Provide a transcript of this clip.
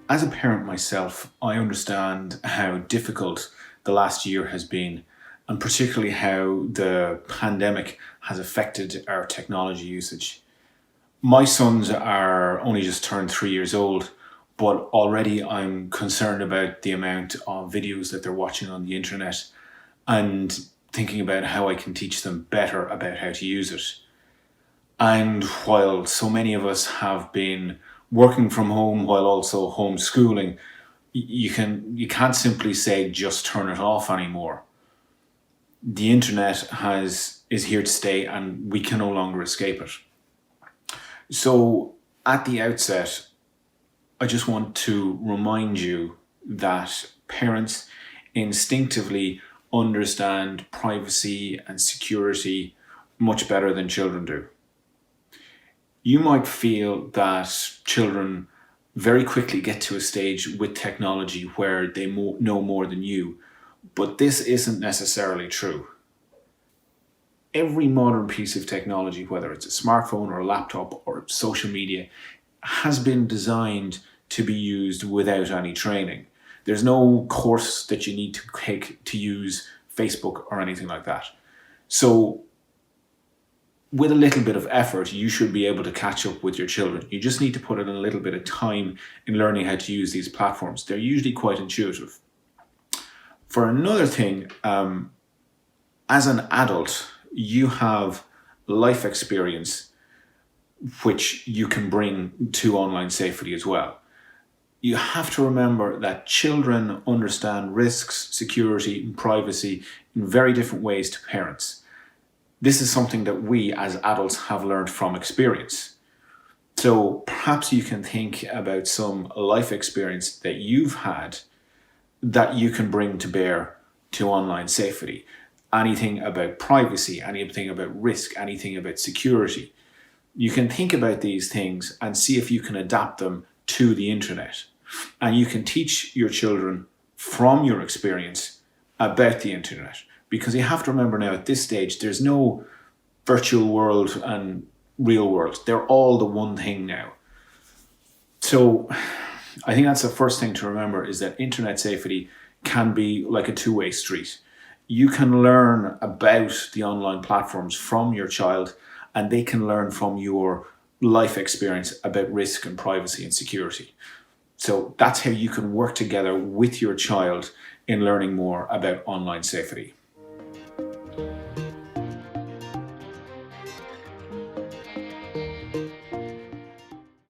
As a parent myself, I understand how difficult the last year has been, and particularly how the pandemic has affected our technology usage. My sons are only just turned 3 years old, but already I'm concerned about the amount of videos that they're watching on the internet and thinking about how I can teach them better about how to use it. And while so many of us have been working from home while also homeschooling, you can't simply say just turn it off anymore. The internet has is here to stay and we can no longer escape it. So at the outset, I just want to remind you that parents instinctively understand privacy and security much better than children do. You might feel that children very quickly get to a stage with technology where they know more than you, but this isn't necessarily true. Every modern piece of technology, whether it's a smartphone or a laptop or social media, has been designed to be used without any training. There's no course that you need to take to use Facebook or anything like that. So with a little bit of effort, you should be able to catch up with your children. You just need to put in a little bit of time in learning how to use these platforms. They're usually quite intuitive. For another thing, as an adult, you have life experience which you can bring to online safety as well. You have to remember that children understand risks, security, and privacy in very different ways to parents. This is something that we as adults have learned from experience. So perhaps you can think about some life experience that you've had that you can bring to bear to online safety. Anything about privacy, anything about risk, anything about security. You can think about these things and see if you can adapt them to the internet. And you can teach your children from your experience about the internet. Because you have to remember now at this stage, there's no virtual world and real world. They're all the one thing now. So I think that's the first thing to remember, is that internet safety can be like a two-way street. You can learn about the online platforms from your child, and they can learn from your life experience about risk and privacy and security. So that's how you can work together with your child in learning more about online safety.